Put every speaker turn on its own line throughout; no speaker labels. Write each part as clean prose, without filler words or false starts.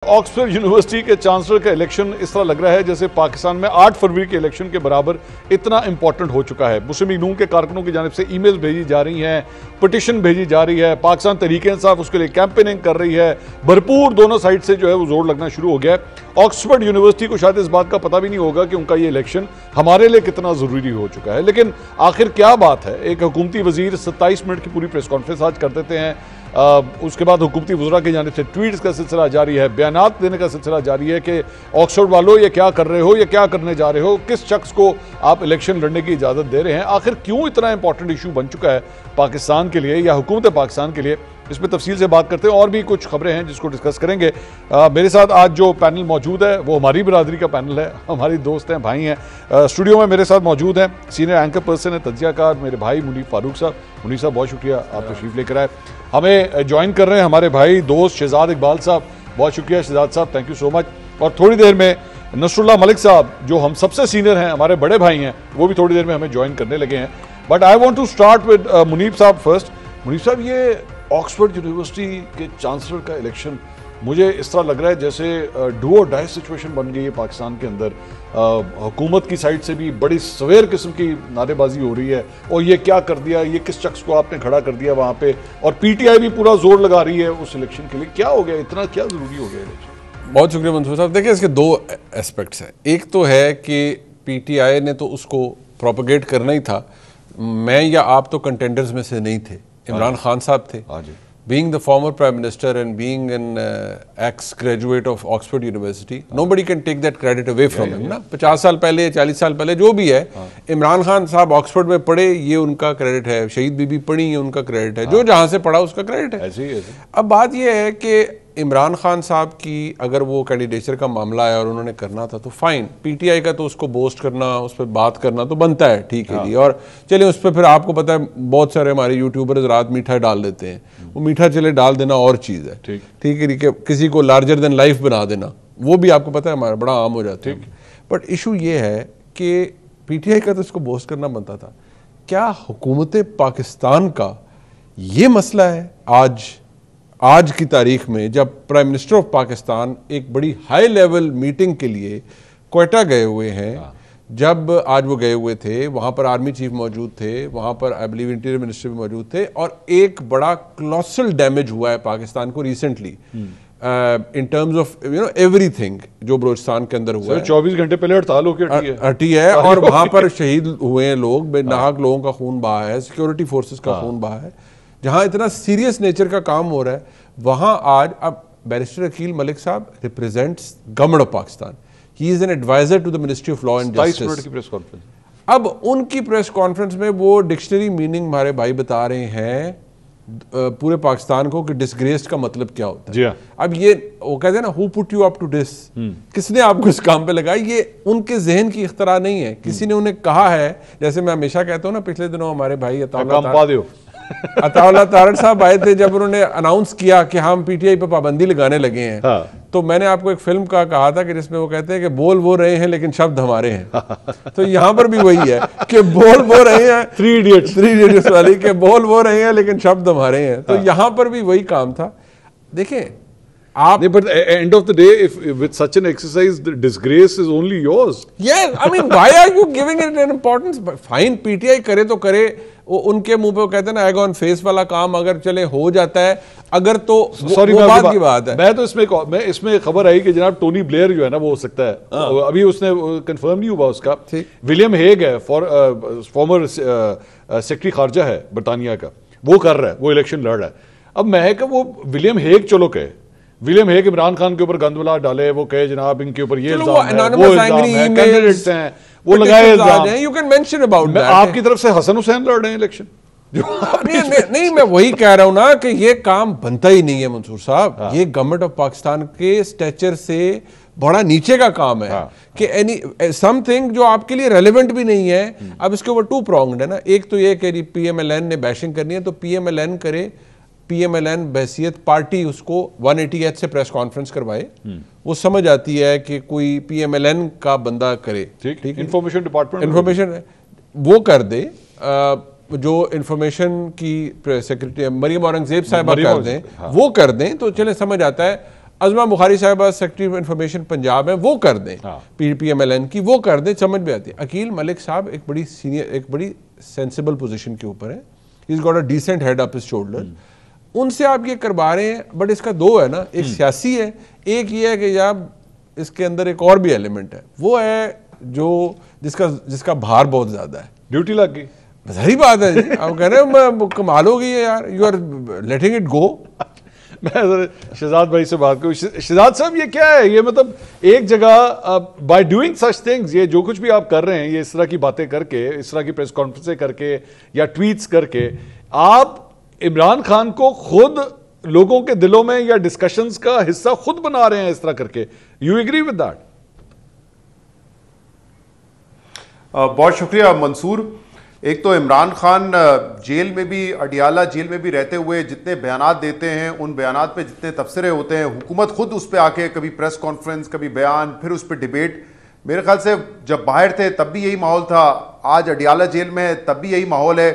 Oxford University के chancellor का election इस तरह लग रहा है जैसे पाकिस्तान में 8 फरवरी के इलेक्शन के बराबर इतना इंपॉर्टेंट हो चुका है। मुस्लिम लीग नून के कारकुनों की जानिब से ईमेल भेजी जा रही हैं, पिटिशन भेजी जा रही है, पाकिस्तान तहरीक-ए-इंसाफ उसके लिए कैंपेनिंग कर रही है, भरपूर दोनों साइड से जो है वो जोर लगना शुरू हो गया है। ऑक्सफोर्ड यूनिवर्सिटी को शायद इस बात का पता भी नहीं होगा कि उनका ये इलेक्शन हमारे लिए कितना जरूरी हो चुका है। लेकिन आखिर क्या बात है, एक हुकूमती वजीर 27 मिनट की पूरी प्रेस कॉन्फ्रेंस आज कर देते हैं, उसके बाद हुकूमती वज़रा की जानिब से ट्वीट्स का सिलसिला जारी है, बयानात देने का सिलसिला जारी है कि ऑक्सफोर्ड वालों ये क्या कर रहे हो, ये क्या करने जा रहे हो, किस शख्स को आप इलेक्शन लड़ने की इजाज़त दे रहे हैं। आखिर क्यों इतना इंपॉर्टेंट इशू बन चुका है पाकिस्तान के लिए या हुकूमत पाकिस्तान के लिए, इस पर तफसील से बात करते हैं। और भी कुछ खबरें हैं जिसको डिस्कस करेंगे। मेरे साथ आज जो पैनल मौजूद है वो हमारी बिरादरी का पैनल है, हमारी दोस्त हैं, भाई हैं। स्टूडियो में मेरे साथ मौजूद हैं सीनियर एंकर पर्सन है, तज्जियाकार मेरे भाई मुनीफ फारूक साहब। मुनीफ साहब बहुत शुक्रिया, आप तशरीफ लेकर आए। हमें ज्वाइन कर रहे हैं हमारे भाई दोस्त शहजाद इकबाल साहब, बहुत शुक्रिया शहजाद साहब, थैंक यू सो मच। और थोड़ी देर में नसरुल्लाह मलिक साहब जो हम सबसे सीनियर हैं, हमारे बड़े भाई हैं, वो भी थोड़ी देर में हमें ज्वाइन करने लगे हैं। But I want to start with Munif साहब फर्स्ट। मुनीफ साहब, ये ऑक्सफोर्ड यूनिवर्सिटी के चांसलर का इलेक्शन मुझे इस तरह लग रहा है जैसे डू और डाई सिचुएशन बन गई है पाकिस्तान के अंदर। हुकूमत की साइड से भी बड़ी सवेर किस्म की नारेबाजी हो रही है, और ये क्या कर दिया, ये किस शख्स को आपने खड़ा कर दिया वहाँ पे, और पीटीआई भी पूरा जोर लगा रही है उस इलेक्शन के लिए। क्या हो गया, इतना क्या ज़रूरी हो गया इलेक्शन?
बहुत शुक्रिया मंसूर साहब। देखिए, इसके दो एस्पेक्ट्स हैं। एक तो है कि पीटीआई ने तो उसको प्रोपगेट करना ही था, मैं या आप तो कंटेंडर्स में से नहीं थे, इमरान खान साहब थे। Being the former prime minister and being an ex-graduate of Oxford University, nobody can take that credit away from him. ना 50 साल पहले 40 साल पहले जो भी है, इमरान खान साहब ऑक्सफोर्ड में पढ़े, ये उनका क्रेडिट है। शहीद बीबी पढ़ी, ये उनका क्रेडिट है। जो जहाँ से पढ़ा उसका क्रेडिट है। ऐसे। अब बात ये है कि इमरान खान साहब की अगर वो कैंडिडेचर का मामला है और उन्होंने करना था तो फाइन, पीटीआई का तो उसको बोस्ट करना, उस पर बात करना तो बनता है, ठीक है जी। और चलिए उस पर फिर आपको पता है बहुत सारे हमारे यूट्यूबर्स रात मीठा डाल देते हैं, वो मीठा चले डाल देना और चीज़ है, ठीक है। किसी को लार्जर देन लाइफ बना देना, वो भी आपको पता है हमारा बड़ा आम हो जाता है। बट इशू ये है कि पीटीआई का तो इसको बोस्ट करना बनता था। क्या हुकूमत पाकिस्तान का ये मसला है आज की तारीख में, जब प्राइम मिनिस्टर ऑफ पाकिस्तान एक बड़ी हाई लेवल मीटिंग के लिए क्वेटा गए हुए हैं, जब आज वो गए हुए थे, वहाँ पर आर्मी चीफ मौजूद थे, वहाँ पर आई बिलीव इंटीरियर मिनिस्टर भी मौजूद थे, और एक बड़ा क्लोसल डैमेज हुआ है पाकिस्तान को recently in terms of everything जो बलोचिस्तान के अंदर हुआ है।
24 घंटे पहले हड़ताल
हटी है और वहाँ पर शहीद हुए हैं लोग, बेनाहक लोगों का खून बहा है, सिक्योरिटी फोर्सेस का खून बहा है। जहां इतना सीरियस नेचर का काम हो रहा है, वहां आज अब बैरिस्टर अकील मलिक साहब represents government of Pakistan, he is an adviser to the ministry of law and justice. अब उनकी प्रेस कॉन्फ्रेंस में वो डिक्शनरी मीनिंग हमारे भाई बता रहे हैं पूरे पाकिस्तान को कि डिसग्रेस्ड का मतलब क्या होता है।
जी हाँ।
अब ये वो कहते हैं ना, who put you up to this, किसने आपको इस काम पे लगाया, ये उनके जहन की इख्तरा नहीं है, किसी ने उन्हें कहा है। जैसे मैं हमेशा कहता हूँ ना, पिछले दिनों हमारे भाई अताउल्लाह तारड़ साहब आए थे, जब उन्होंने अनाउंस किया कि हम पीटीआई पे पाबंदी लगाने लगे हैं, तो मैंने आपको एक फिल्म का कहा था कि जिसमें वो कहते हैं कि बोल वो रहे हैं लेकिन शब्द हमारे हैं। तो यहाँ पर भी वही है कि बोल वो रहे हैं, थ्री इडियट्स वाली, के बोल वो रहे हैं लेकिन शब्द हमारे हैं। तो यहाँ पर भी वही काम था। देखें आप,
but end of the day, if with such an exercise, the disgrace is only yours.
Yeah, I mean, why are you giving it an importance? Fine, PTI करे तो करे, वो उनके मुंह पे वो कहते हैं ना, एग ऑन फेस वाला काम अगर चले हो जाता है, अगर तो
सॉरी
वो बात की बात है।
मैं तो इसमें खबर आई कि जनाब टोनी ब्लेयर जो है ना, वो हो सकता है, अभी उसने कंफर्म नहीं हुआ उसका, विलियम हेग है, फॉर्मर सेक्रेटरी खारजा है बरतानिया का, वो कर रहा है, वो इलेक्शन लड़ रहा है। अब मैं कि वो विलियम हेग चलो कहे, विलियम हेग इमरान खान के ऊपर गंदवला डाले, वो कहे जनाब इनके ऊपर ये इल्जाम है, वो इल्जाम है, कैंडिडेट्स हैं, वो लगाए इल्जाम,
you can mention about that.
आपकी तरफ से हसन हुसैन लड़ रहे हैं इलेक्शन।
नहीं, मैं वही कह रहा हूं ना कि ये काम बनता ही नहीं है मंसूर साहब। ये गवर्नमेंट ऑफ पाकिस्तान के स्टेचर से बड़ा नीचे का काम है कि एनी समथिंग जो आपके लिए रेलेवेंट भी नहीं है। अब इसके ऊपर टू प्रॉन्ग्ड है ना, एक तो ये कि पीएमएलएन ने बैशिंग करनी है तो पीएमएलएन करे, पीएमएलएन बहसियत पार्टी उसको 188 से प्रेस कॉन्फ्रेंस करवाए, वो समझ आती है कि कोई पीएमएलएन का बंदा करे, ठीक,
इंफॉर्मेशन डिपार्टमेंट
इंफॉर्मेशन वो कर दे, जो इंफॉर्मेशन की सेक्रेटरी मरियम औरंगजेब साहिबा कर दें, वो कर दें, तो चले समझ आता है। अजमा बुखारी साहबा सेक्रेटरी ऑफ इंफॉर्मेशन पंजाब है, वो कर दें, PMLN की वो कर दें, समझ में आती है। अकील मलिक साहब एक बड़ी सीनियर, एक बड़ी सेंसिबल पोजीशन के ऊपर है, he is got a decent head up his shoulder, उनसे आप ये करवा रहे हैं। बट इसका दो है ना, एक सियासी है, एक ये है कि यार इसके अंदर एक और भी एलिमेंट है, वो है जो जिसका भार बहुत ज्यादा है,
ड्यूटी लग गई।
सही बात है जी, आप कह रहे हैं कमाल हो गई है यार, you are letting it go.
मैं शहजाद भाई से बात करूं। शहजाद साहब, ये क्या है? ये मतलब एक जगह बाय डूइंग सच थिंग्स, ये जो कुछ भी आप कर रहे हैं, ये इस तरह की बातें करके, इस तरह की प्रेस कॉन्फ्रेंसें करके या ट्वीट्स करके, आप इमरान खान को खुद लोगों के दिलों में या डिस्कशंस का हिस्सा खुद बना रहे हैं इस तरह करके। You agree with that?
बहुत शुक्रिया मंसूर। एक तो इमरान खान जेल में भी, अडियाला जेल में भी रहते हुए जितने बयानात देते हैं, उन बयानात पे जितने तबसरे होते हैं, हुकूमत खुद उस पर आके कभी प्रेस कॉन्फ्रेंस, कभी बयान, फिर उस पर डिबेट। मेरे ख्याल से जब बाहर थे तब भी यही माहौल था, आज अडियाला जेल में है तब भी यही माहौल है।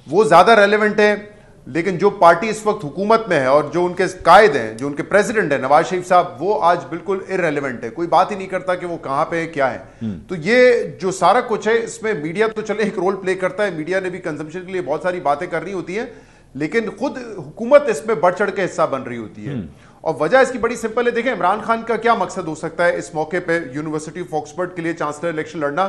वो ज़्यादा रेलिवेंट है। लेकिन जो पार्टी इस वक्त हुकूमत में है और जो उनके कायद हैं, जो उनके प्रेसिडेंट हैं नवाज शरीफ साहब, वो आज बिल्कुल इररेलेवेंट है। कोई बात ही नहीं करता कि वो कहां पे है, क्या है। तो ये जो सारा कुछ है, इसमें मीडिया तो चले एक रोल प्ले करता है, मीडिया ने भी कंजम्पशन के लिए बहुत सारी बातें करनी होती है, लेकिन खुद हुकूमत इसमें बढ़ चढ़ के हिस्सा बन रही होती है। और वजह इसकी बड़ी सिंपल है। देखें, इमरान खान का क्या मकसद हो सकता है इस मौके पर यूनिवर्सिटी ऑफ ऑक्सफोर्ड के लिए चांसलर इलेक्शन लड़ना,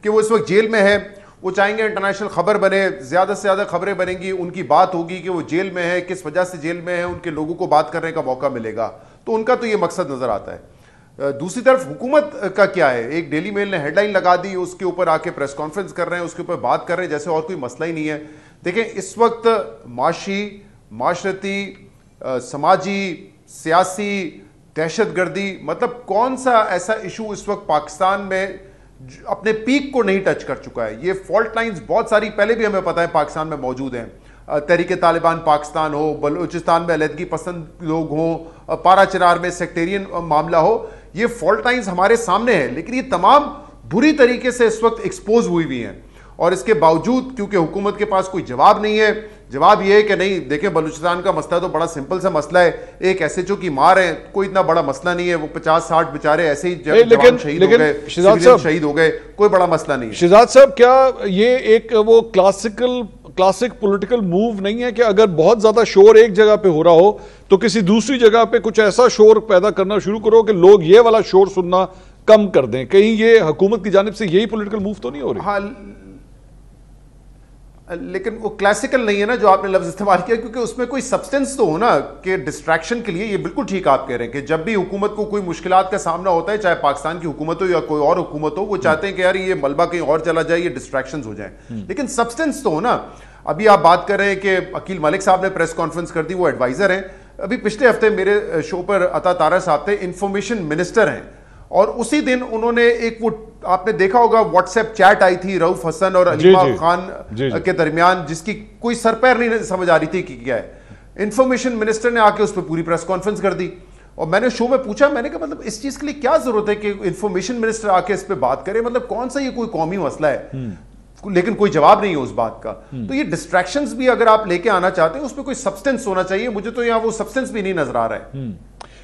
कि वो इस वक्त जेल में है, वो चाहेंगे इंटरनेशनल खबर बने, ज्यादा से ज्यादा खबरें बनेंगी, उनकी बात होगी कि वो जेल में है, किस वजह से जेल में है, उनके लोगों को बात करने का मौका मिलेगा। तो उनका तो ये मकसद नजर आता है। दूसरी तरफ हुकूमत का क्या है? एक डेली मेल ने हेडलाइन लगा दी, उसके ऊपर आके प्रेस कॉन्फ्रेंस कर रहे हैं, उसके ऊपर बात कर रहे हैं जैसे और कोई मसला ही नहीं है। देखें, इस वक्त माशी, माशरती, समाजी, सियासी, दहशतगर्दी, मतलब कौन सा ऐसा इशू इस वक्त पाकिस्तान में अपने पीक को नहीं टच कर चुका है? ये फॉल्ट लाइंस बहुत सारी पहले भी हमें पता है पाकिस्तान में मौजूद हैं। तहरीक तालिबान पाकिस्तान हो, बलूचिस्तान में अलहदगी पसंद लोग हों, पारा चिरार में सेक्टेरियन मामला हो, ये फॉल्ट लाइंस हमारे सामने है। लेकिन ये तमाम बुरी तरीके से इस वक्त एक्सपोज हुई हुई हैं। और इसके बावजूद क्योंकि हुकूमत के पास कोई जवाब नहीं है, जवाब यह है कि नहीं, देखें बलूचिस्तान का मसला तो बड़ा सिंपल सा मसला है, एक SHO की मार है, कोई इतना बड़ा मसला नहीं है, वो 50-60 बेचारे ऐसे ही जवान शहीद हो गए, शहीद हो गए, कोई बड़ा मसला नहीं है।
शहजाद साहब, क्या ये एक वो क्लासिक पॉलिटिकल मूव नहीं है कि अगर बहुत ज्यादा शोर एक जगह पे हो रहा हो तो किसी दूसरी जगह पे कुछ ऐसा शोर पैदा करना शुरू करो कि लोग ये वाला शोर सुनना कम कर दें? कहीं ये हुकूमत की जानिब से यही पॉलिटिकल मूव तो नहीं हो रही?
हाँ, लेकिन वो क्लासिकल नहीं है ना जो आपने लफ्ज इस्तेमाल किया, क्योंकि उसमें कोई सब्सटेंस तो हो ना, कि डिस्ट्रैक्शन के लिए। ये बिल्कुल ठीक आप कह रहे हैं कि जब भी हुकूमत को कोई मुश्किलात का सामना होता है, चाहे पाकिस्तान की हुकूमत हो या कोई और हुकूमत हो, वो चाहते हैं कि यार ये मलबा कहीं और चला जाए, ये डिस्ट्रैक्शंस हो जाए। लेकिन सब्सटेंस तो हो ना। अभी आप बात कर रहे हैं कि अकील मलिक साहब ने प्रेस कॉन्फ्रेंस कर दी, वो एडवाइजर हैं। अभी पिछले हफ्ते मेरे शो पर अता तारा साहब थे, इंफॉर्मेशन मिनिस्टर हैं, और उसी दिन उन्होंने एक, वो आपने देखा होगा व्हाट्सएप चैट आई थी रऊफ हसन और अलीमा खान के दरमियान, जिसकी कोई सरपैर नहीं समझ आ रही थी कि क्या है। इंफॉर्मेशन मिनिस्टर ने आके उस पर पूरी प्रेस कॉन्फ्रेंस कर दी। और मैंने शो में पूछा, मैंने कहा मतलब इस चीज के लिए क्या जरूरत है कि इंफॉर्मेशन मिनिस्टर आके इस पर बात करे, मतलब कौन सा ये कोई कौमी मसला है? लेकिन कोई जवाब नहीं है उस बात का। तो ये डिस्ट्रैक्शंस भी अगर आप लेके आना चाहते हैं, उसमें कोई सब्सटेंस होना चाहिए। मुझे तो यहाँ वो सब्सटेंस भी नहीं नजर आ रहा है।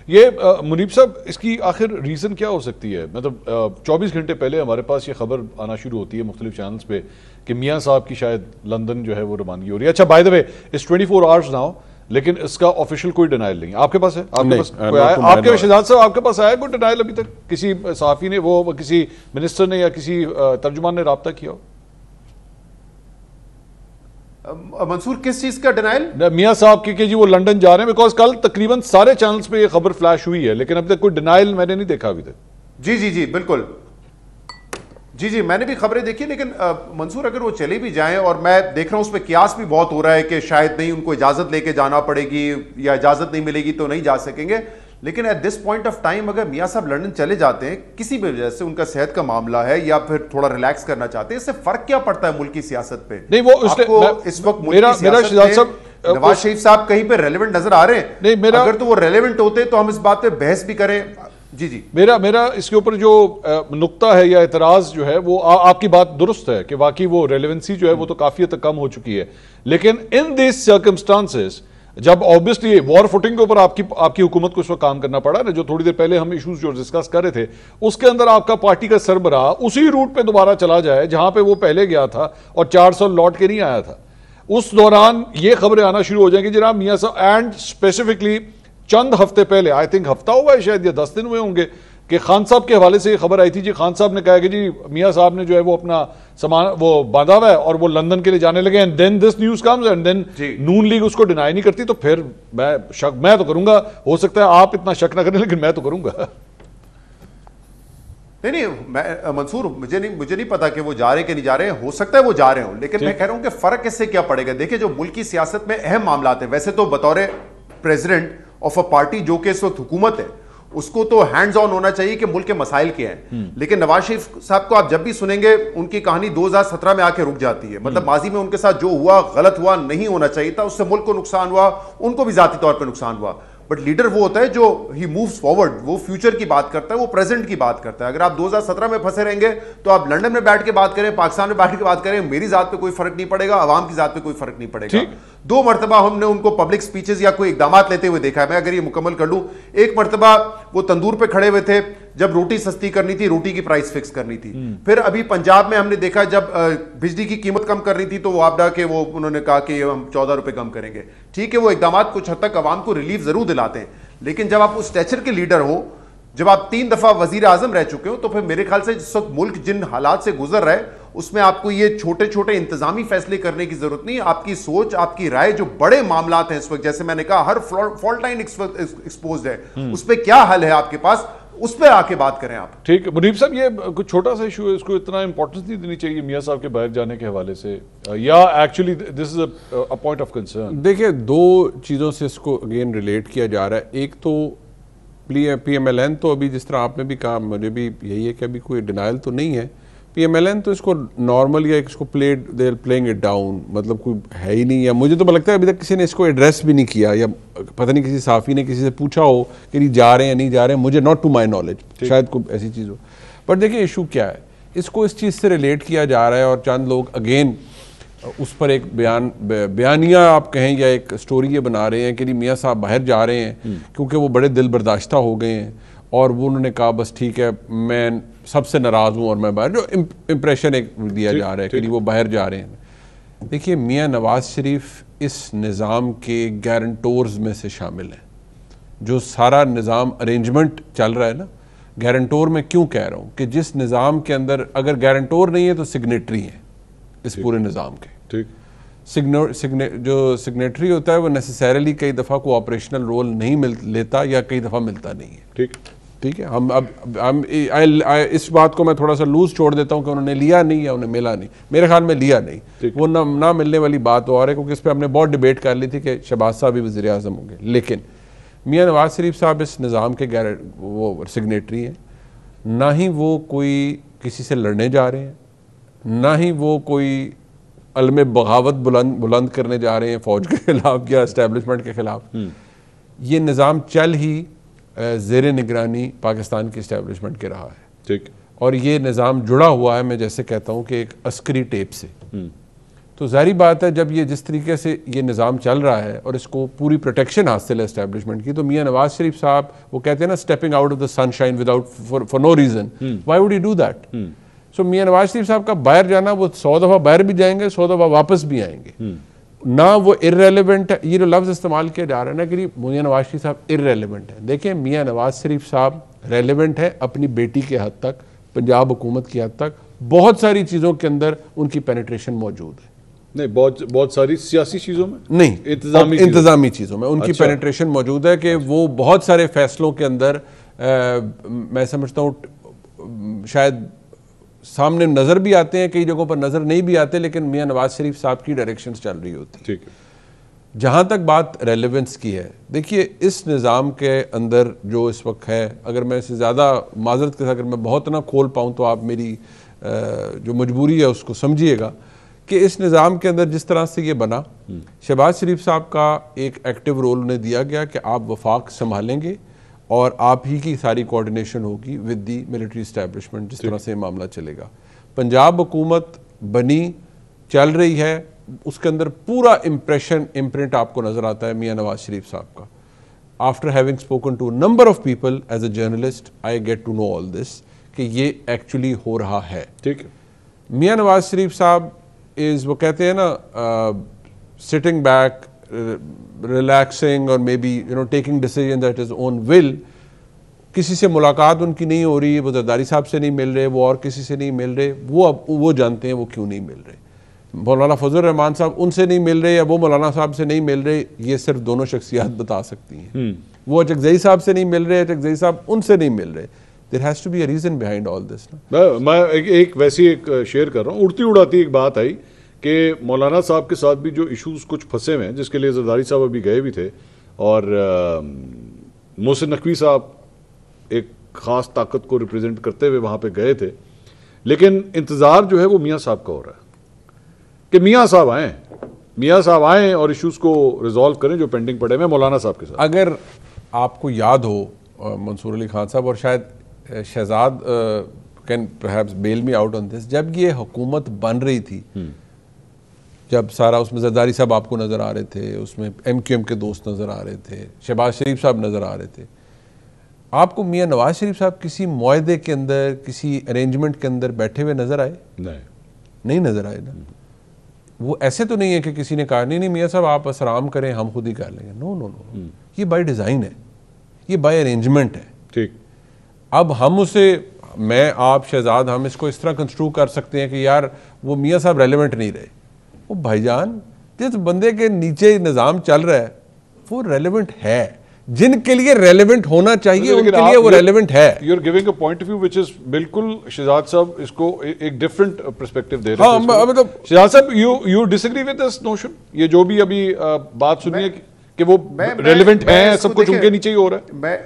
ये मुनीब साहब, इसकी आखिर रीज़न क्या हो सकती है? मतलब 24 घंटे पहले हमारे पास ये खबर आना शुरू होती है मुख्तलिफ चैनल्स पे कि मियाँ साहब की शायद लंदन जो है वो रवानगी हो रही है। अच्छा, by the way, it's 24 hours now, लेकिन इसका ऑफिशियल कोई डिनाइल नहीं। आपके पास है? आपके पास कोई आया? आपके शहजाद साहब, आपके पास आया कोई डिनाइल अभी तक? किसी सहाफ़ी ने, वो किसी मिनिस्टर ने या किसी तर्जुमान ने रब्ता किया हो?
मंसूर, किस चीज का डिनाइल?
मियां साहब की जी वो लंदन जा रहे हैं, बिकॉज कल तकरीबन सारे चैनल्स पे ये खबर फ्लैश हुई है, लेकिन अभी तक कोई डिनाइल मैंने नहीं देखा अभी तक।
जी जी जी बिल्कुल, जी जी मैंने भी खबरें देखी। लेकिन मंसूर, अगर वो चले भी जाएं, और मैं देख रहा हूं उसमें कियास भी बहुत हो रहा है कि शायद नहीं, उनको इजाजत लेके जाना पड़ेगी या इजाजत नहीं मिलेगी तो नहीं जा सकेंगे। लेकिन at this point of time अगर मियां साहब लंदन चले जाते हैं, किसी भी वजह से, उनका सेहत का मामला है या फिर थोड़ा रिलैक्स करना चाहते हैं, इससे फर्क क्या पड़ता है मुल्क की सियासत पे?
नहीं, वो
इस वक्त नवाज शरीफ साहब कहीं पे रेलेवेंट नजर आ रहे हैं? नहीं, अगर तो वो रेलेवेंट होते तो हम इस बात पे बहस भी करें। जी जी,
मेरा इसके ऊपर जो नुक्ता है या एतराज जो है वो आपकी बात दुरुस्त है कि वाकई वो रेलेवेंसी जो है वो तो काफी हद तक कम हो चुकी है। लेकिन इन दिस सर्कमस्टांसेस जब ऑब्वियसली वॉर फुटिंग के ऊपर आपकी हुकूमत को इस वक्त काम करना पड़ा ना, जो थोड़ी देर पहले हम इश्यूज जो डिस्कस कर रहे थे, उसके अंदर आपका पार्टी का सरबराह उसी रूट पे दोबारा चला जाए जहां पे वो पहले गया था और 400 लौट के नहीं आया था, उस दौरान ये खबरें आना शुरू हो जाएंगी जनाब मियां साहब। एंड स्पेसिफिकली चंद हफ्ते पहले, आई थिंक हफ्ता हुआ है शायद या 10 दिन हुए होंगे, कि खान साहब के हवाले से ये खबर आई थी जी, खान साहब ने कहा कि जी मियां साहब ने जो है वो अपना सामान वो बांधा हुआ है और वो लंदन के लिए जाने लगे। And then this news comes and then Noon league उसको डिनाई नहीं करती। तो फिर मैं तो करूंगा, हो सकता है आप इतना शक ना करें, लेकिन मैं तो करूंगा।
नहीं, मैं मंसूर, मुझे नहीं पता कि वो जा रहे कि नहीं जा रहे हैं, हो सकता है वो जा रहे हो, लेकिन मैं कह रहा हूं कि फर्क इससे क्या पड़ेगा। देखिए, जो मुल्क की सियासत में अहम मामला है, वैसे तो बतौर प्रेसिडेंट ऑफ अ पार्टी जो कि इस वक्त हुकूमत है, उसको तो हैंड्स ऑन होना चाहिए कि मुल्क के मसाइल क्या हैं। लेकिन नवाज शरीफ साहब को आप जब भी सुनेंगे, उनकी कहानी 2017 में आके रुक जाती है। मतलब माजी में उनके साथ जो हुआ गलत हुआ, नहीं होना चाहिए था, उससे मुल्क को नुकसान हुआ, उनको भी जाती तौर पर नुकसान हुआ। बट लीडर वो होता है जो ही मूव्स फॉरवर्ड, वो फ्यूचर की बात करता है, वो प्रेजेंट की बात करता है। अगर आप 2017 में फंसे रहेंगे तो आप लंदन में बैठ के बात करें, पाकिस्तान में बैठ के बात करें, मेरी जात पे कोई फर्क नहीं पड़ेगा, आवाम की जात पे कोई फर्क नहीं पड़ेगा। 2 मरतबा हमने उनको पब्लिक स्पीचेस या कोई इकदाम लेते हुए देखा है। मैं अगर ये मुकम्मल कर लूं, एक मरतबा वो तंदूर पे खड़े हुए थे जब रोटी सस्ती करनी थी, रोटी की प्राइस फिक्स करनी थी। फिर अभी पंजाब में हमने देखा जब बिजली की कीमत कम करनी थी तो वो आपदा के वो उन्होंने कहा कि हम 14 रुपए कम करेंगे। ठीक है, वो इकदाम कुछ हद तक आवाम को रिलीफ जरूर दिलाते हैं, लेकिन जब आप उस स्टेचर के लीडर हो, जब आप 3 दफा वजीर आजम रह चुके हो, तो फिर मेरे ख्याल से जिस वक्त मुल्क जिन हालात से गुजर रहा है, उसमें आपको ये छोटे छोटे इंतजामी फैसले करने की जरूरत नहीं। आपकी सोच, आपकी राय, जो बड़े मामलात हैं इस वक्त, जैसे मैंने कहा हर फॉल्ट लाइन एक्सपोज्ड है, उस पर क्या हल है आपके पास, उस पर आके बात करें आप।
ठीक है मुनीब साहब, ये कुछ छोटा सा इशू है, इसको इतना इंपॉर्टेंस नहीं देनी चाहिए मियां साहब के बाहर जाने के हवाले से, या actually this is a point of concern?
देखिए, 2 चीज़ों से इसको अगेन रिलेट किया जा रहा है। एक तो PMLN, तो अभी जिस तरह आपने भी कहा, मुझे भी यही है कि अभी कोई डिनाइल तो नहीं है। PMLN तो इसको नॉर्मल या इसको प्लेइंग इट डाउन, मतलब कोई है ही नहीं, या मुझे तो लगता है अभी तक किसी ने इसको एड्रेस भी नहीं किया, या पता नहीं किसी साफ़ी ने किसी से पूछा हो कि नहीं जा रहे हैं या नहीं जा रहे हैं, मुझे नॉट टू माई नॉलेज, शायद कोई ऐसी चीज़ हो। बट देखिए इशू क्या है, इसको इस चीज़ से रिलेट किया जा रहा है और चंद लोग अगेन उस पर एक बयानिया आप कहें या एक स्टोरी ये बना रहे हैं कि नहीं मियाँ साहब बाहर जा रहे हैं क्योंकि वो बड़े दिल बर्दाश्ता हो गए हैं और वो उन्होंने कहा बस ठीक है मैं सबसे नाराज़ हूँ और मैं बाहर, जो इम्प्रेशन एक दिया जा रहा है कि नहीं वो बाहर जा रहे हैं। देखिए, मियाँ नवाज शरीफ इस निज़ाम के गारंटोर्स में से शामिल हैं। जो सारा निज़ाम अरेंजमेंट चल रहा है ना, गारंटोर में क्यों कह रहा हूँ कि जिस निज़ाम के अंदर अगर गारंटोर नहीं है तो सिग्नेटरी है इस पूरे निज़ाम के। ठीक, जो सिग्नेटरी होता है वो नेसेसरली कई दफ़ा को ऑपरेशनल रोल नहीं लेता या कई दफ़ा मिलता नहीं है। ठीक है, हम इस बात को मैं थोड़ा सा लूज छोड़ देता हूँ कि उन्होंने लिया नहीं या उन्हें मिला नहीं, मेरे ख्याल में लिया नहीं, वो ना मिलने वाली बात और है क्योंकि इस पर हमने बहुत डिबेट कर ली थी कि शहबाज साहब भी वज़ीर आज़म होंगे। लेकिन मियाँ नवाज शरीफ साहब इस निज़ाम के वो सिग्नेटरी हैं, ना ही वो कोई किसी से लड़ने जा रहे हैं, ना ही वो कोई अलम बगावत बुलंद करने जा रहे हैं फौज के खिलाफ या एस्टेब्लिशमेंट के खिलाफ। ये निज़ाम चल ही ज़ेर निगरानी पाकिस्तान की एस्टेब्लिशमेंट के रहा है। ठीक, और ये निज़ाम जुड़ा हुआ है, मैं जैसे कहता हूँ कि एक अस्करी टेप से। तो ज़ाहिर बात है जब ये जिस तरीके से ये निज़ाम चल रहा है और इसको पूरी प्रोटेक्शन हासिल है एस्टेब्लिशमेंट की, तो मियाँ नवाज शरीफ साहब वो कहते हैं ना stepping out of the sunshine without for no reason, why would you do that? So Mian Nawaz Sharif साहब का बाहर जाना, वो 100 दफ़ा बाहर भी जाएंगे, 100 दफ़ा वापस भी आएंगे ना। वो इर्रेलेवेंट है, ये जो लफ्ज़ इस्तेमाल किया जा रहा है ना कि मियाँ नवाज शरीफ साहब इर्रेलेवेंट है। देखिए, मियाँ नवाज शरीफ साहब रेलेवेंट है अपनी बेटी के हद तक, पंजाब हुकूमत की हद तक, बहुत सारी चीज़ों के अंदर उनकी पेनिट्रेशन मौजूद है। नहीं,
बहुत सारी सियासी चीज़ों में
नहीं, इंतज़ामी चीज़ों में उनकी पेनिट्रेशन मौजूद है कि वो बहुत सारे फैसलों के अंदर मैं समझता हूँ शायद सामने नज़र भी आते हैं, कई जगहों पर नज़र नहीं भी आते, लेकिन मियाँ नवाज शरीफ साहब की डायरेक्शंस चल रही होती है। ठीक है, जहाँ तक बात रेलेवेंस की है, देखिए इस निज़ाम के अंदर जो इस वक्त है, अगर मैं इसे ज़्यादा माजरत के साथ अगर मैं बहुत ना खोल पाऊँ तो आप मेरी जो मजबूरी है उसको समझिएगा कि इस निज़ाम के अंदर जिस तरह से ये बना, शहबाज शरीफ साहब का एक एक्टिव रोल उन्हें दिया गया कि आप वफाक संभालेंगे और आप ही की सारी कोऑर्डिनेशन होगी विद दी मिलिट्री इस्टेब्लिशमेंट, जिस तरह से मामला चलेगा। पंजाब हुकूमत बनी, चल रही है, उसके अंदर पूरा इम्प्रिंट आपको नजर आता है मियां नवाज शरीफ साहब का। After having spoken to number of people as a journalist, I get to know all this कि ये एक्चुअली हो रहा है।
ठीक है।
मियां नवाज शरीफ साहब वो कहते हैं ना, सिटिंग बैक, रिलैक्सिंग और may be taking decision at his own will. किसी से मुलाकात उनकी नहीं हो रही, वो जरदारी साहब से नहीं मिल रहे, वो और किसी से नहीं मिल रहे, वो जानते हैं वो क्यों नहीं मिल रहे। मौलाना फजल रहमान साहब उनसे नहीं मिल रहे या वो मौलाना साहब से नहीं मिल रहे, ये सिर्फ दोनों शख्सियात बता सकती हैं। वो अचकजई साहब से नहीं मिल रहे, अचकजई साहब उनसे नहीं मिल रहे। There has to be a reason behind all this.
मैं एक वैसी एक शेयर कर रहा हूँ, उड़ती उड़ाती एक बात आई कि मौलाना साहब के साथ भी जो इश्यूज कुछ फंसे हुए हैं, जिसके लिए जरदारी साहब अभी गए भी थे, और मोहसिन नकवी साहब एक खास ताकत को रिप्रेजेंट करते हुए वहां पे गए थे, लेकिन इंतजार जो है वो मियां साहब का हो रहा है कि मियां साहब आए और इश्यूज को रिजॉल्व करें जो पेंडिंग पड़े हैं मौलाना साहब के साथ।
अगर आपको याद हो मंसूर अली खान साहब और शायद Shahzad can perhaps bail me out on this, जब ये हुकूमत बन रही थी, जब सारा उसमें जरदारी साहब आपको नजर आ रहे थे, उसमें MQM के दोस्त नजर आ रहे थे, शहबाज शरीफ साहब नजर आ रहे थे, आपको मियां नवाज शरीफ साहब किसी मुआहदे के अंदर, किसी अरेंजमेंट के अंदर बैठे हुए नजर आए? नहीं नजर आए ना। वो ऐसे तो नहीं है कि किसी ने कहा नहीं मियां साहब आप असराम करें, हम खुद ही कर लेंगे। नो, ये बाय डिजाइन है, ये बाय अरेंजमेंट है। ठीक। अब हम उसे, मैं आप शहजाद, हम इसको इस तरह कंस्ट्रू कर सकते हैं कि यार वो मियां साहब रेलेवेंट नहीं रहे। वो भाईजान, जिस बंदे के नीचे निज़ाम चल रहा है वो रेलेवेंट है, जिनके लिए रेलेवेंट होना चाहिए उनके लिए वो रेलेवेंट है।
You are giving a point of view which is बिल्कुल, शहजाद साहब इसको एक डिफरेंट पर्सपेक्टिव दे रहे हैं। हाँ, मतलब शहजाद साहब, you disagree with this notion? ये जो भी अभी बात सुनिए कि वो रेलेवेंट है, सब कुछ उनके नीचे ही हो रहा है।